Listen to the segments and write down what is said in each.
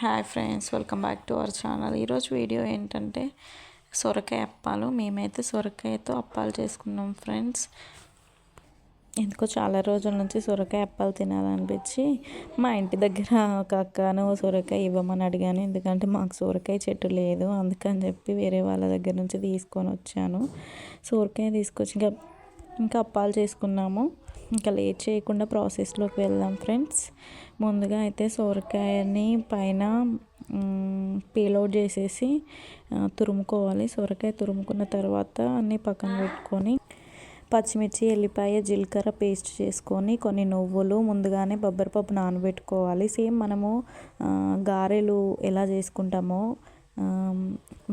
Hi friends, welcome back to our channel. ఈరోజు video ఏంటంటే సొరకాయ అప్పాలు. మేమైతే సొరకాయతో అప్పాలు చేసుకున్నాం ఫ్రెండ్స్. ఎందుకో చాలా రోజుల నుంచి సొరకాయ అప్పాలు తినాలనిపించి మా ఇంటి దగ్గర ఒక అక్కను సొరకాయ ఇవ్వమని అడిగాను. ఎందుకంటే మాకు సొరకాయ చెట్టు లేదు, అందుకని చెప్పి వేరే వాళ్ళ దగ్గర నుంచి తీసుకొని వచ్చాను. సొరకాయ తీసుకొచ్చి ఇంకా అప్పాలు చేసుకున్నాము. ఇంకా లేట్ చేయకుండా ప్రాసెస్లోకి వెళ్దాం ఫ్రెండ్స్. ముందుగా అయితే సొరకాయని పైన పీల్ అవుట్ చేసేసి తురుముకోవాలి. సొరకాయ తురుముకున్న తర్వాత అన్నీ పక్కన పెట్టుకొని పచ్చిమిర్చి, ఎల్లిపాయ, జీలకర్ర పేస్ట్ చేసుకొని కొన్ని నువ్వులు ముందుగానే బొబ్బరిపప్పు నానబెట్టుకోవాలి. సేమ్ మనము గారెలు ఎలా చేసుకుంటామో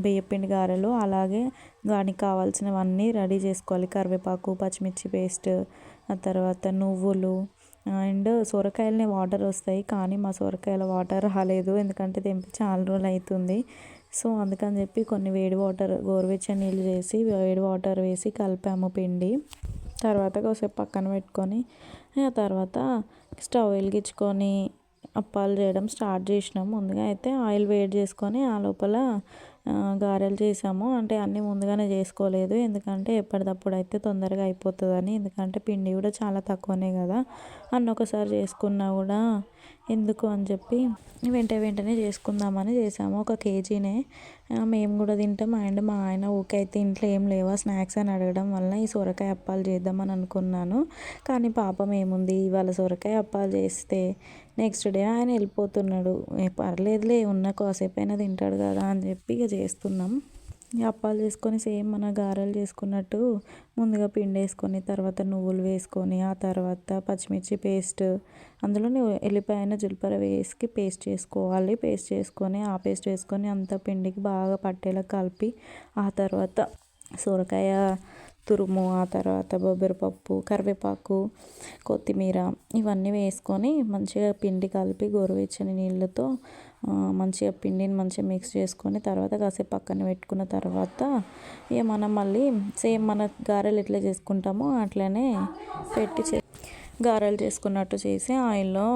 బియ్యపిండి గారెలు అలాగే దానికి కావాల్సినవన్నీ రెడీ చేసుకోవాలి. కరివేపాకు, పచ్చిమిర్చి పేస్ట్, ఆ తర్వాత నువ్వులు అండ్ సొరకాయలని వాటర్ వస్తాయి, కానీ మా సొరకాయల వాటర్ రాలేదు ఎందుకంటే తెంపి చాలా రోజులు అవుతుంది. సో అందుకని చెప్పి కొన్ని వేడి వాటర్, గోరువెచ్చని నీళ్ళు చేసి వేడి వాటర్ వేసి కలిపాము పిండి. తర్వాత కాసేపు పక్కన పెట్టుకొని ఆ తర్వాత స్టవ్ వెలిగించుకొని అప్పాలు చేయడం స్టార్ట్ చేసినాము. ముందుగా అయితే ఆయిల్ వేడి చేసుకొని ఆ లోపల గారెలు చేసాము. అంటే అన్నీ ముందుగానే చేసుకోలేదు, ఎందుకంటే ఎప్పటికప్పుడు అయితే తొందరగా అయిపోతుందని. ఎందుకంటే పిండి కూడా చాలా తక్కువనే కదా, అన్న ఒకసారి చేసుకున్నా కూడా ఎందుకు అని చెప్పి వెంటనే చేసుకుందామని చేసాము. 1 కేజీనే మేము కూడా తింటాం. అండ్ మా ఆయన ఊకే అయితే ఇంట్లో ఏం లేవా స్నాక్స్ అని అడగడం వల్ల ఈ సొరకాయ అప్పాలు చేద్దామని అనుకున్నాను. కానీ పాపం ఏముంది, ఇవాళ సొరకాయ అప్పాలు చేస్తే నెక్స్ట్ డే ఆయన వెళ్ళిపోతున్నాడు. పర్లేదులే, ఉన్న కాసేపు అయినా తింటాడు కదా అని చెప్పి ఇక చేస్తున్నాం. అప్పాలు చేసుకొని సేమ్ మన గారెలు చేసుకున్నట్టు ముందుగా పిండి వేసుకొని తర్వాత నువ్వులు వేసుకొని ఆ తర్వాత పచ్చిమిర్చి పేస్ట్, అందులోనే ఎల్లిపాయ, జీలకర్ర వేసి పేస్ట్ చేసుకోవాలి. పేస్ట్ చేసుకొని ఆ పేస్ట్ వేసుకొని అంత పిండికి బాగా పట్టేలా కలిపి ఆ తర్వాత సొరకాయ తురుము, ఆ తర్వాత బొబ్బరిపప్పు, కరివేపాకు, కొత్తిమీర ఇవన్నీ వేసుకొని మంచిగా పిండి కలిపి గోరువెచ్చని నీళ్ళతో మంచిగా పిండిని మంచిగా మిక్స్ చేసుకొని తర్వాత కాసేపు పక్కన పెట్టుకున్న తర్వాత ఇక మనం మళ్ళీ సేమ్ మన గారెలు ఎట్లా చేసుకుంటామో అట్లనే పెట్టి గారెలు చేసుకున్నట్టు చేసి ఆయిల్లో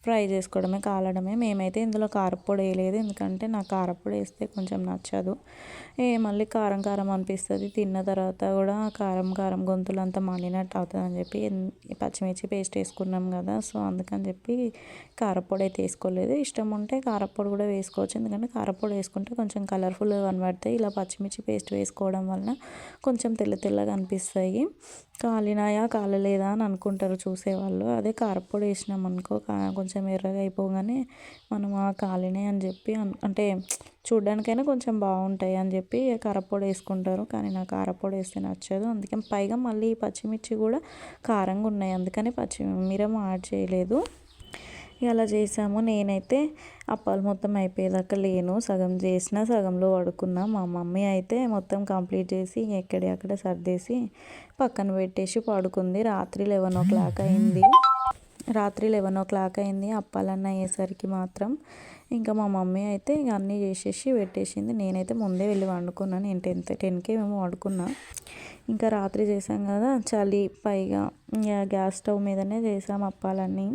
ఫ్రై చేసుకోవడమే, కాలడమే. మేమైతే ఇందులో కారప్పొడి వేయలేదు, ఎందుకంటే నాకు కారప్పొడి వేస్తే కొంచెం నచ్చదు. మళ్ళీ కారం కారం అనిపిస్తుంది, తిన్న తర్వాత కూడా కారం గొంతులు అంతా మండినట్టు అవుతుంది అని చెప్పి పచ్చిమిర్చి పేస్ట్ వేసుకున్నాం కదా, సో అందుకని చెప్పి కారప్పొడి అయితే వేసుకోలేదు. ఇష్టం ఉంటే కారప్పొడి కూడా వేసుకోవచ్చు, ఎందుకంటే కారప్పొడి వేసుకుంటే కొంచెం కలర్ఫుల్గా కనబడతాయి. ఇలా పచ్చిమిర్చి పేస్ట్ వేసుకోవడం వలన కొంచెం తెల్లగా అనిపిస్తాయి. కాలినాయా కాలలేదా అని అనుకుంటారు చూసేవాళ్ళు. అదే కారప్పొడి వేసినాం అనుకో కొంచెం ఎర్రగా అయిపోగానే మనం కాలినాయి అని చెప్పి అంటే చూడ్డానికైనా కొంచెం బాగుంటాయి అని చెప్పి కారప్పొడి వేసుకుంటారు. కానీ నాకు కారప్పొడి వేస్తే నచ్చదు, అందుకే పైగా మళ్ళీ పచ్చిమిర్చి కూడా కారంగా ఉన్నాయి, అందుకని పచ్చిమిరం యాడ్ చేయలేదు. అలా చేసాము. నేనైతే అప్పాలు మొత్తం అయిపోయేదాకా లేను, సగం చేసిన సగంలో పడుకున్నా. మా మమ్మీ అయితే మొత్తం కంప్లీట్ చేసి ఎక్కడెక్కడ సర్దేసి పక్కన పెట్టేసి పడుకుంది. రాత్రి 11 అయింది. రాత్రి 11 అయింది అప్పాలన్న అయ్యేసరికి మాత్రం. ఇంకా మా మమ్మీ అయితే ఇక అన్నీ చేసేసి పెట్టేసింది. నేనైతే ముందే వెళ్ళి వండుకున్నాను. నేను 10కే మేము వండుకున్నా. ఇంకా రాత్రి చేసాం కదా, చలి పైగా గ్యాస్ స్టవ్ మీదనే చేసాం అప్పాలన్నీ.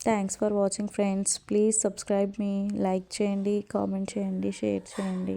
Thanks for watching friends. Please subscribe మీ, లైక్ చేయండి, కామెంట్ చేయండి, షేర్ చేయండి.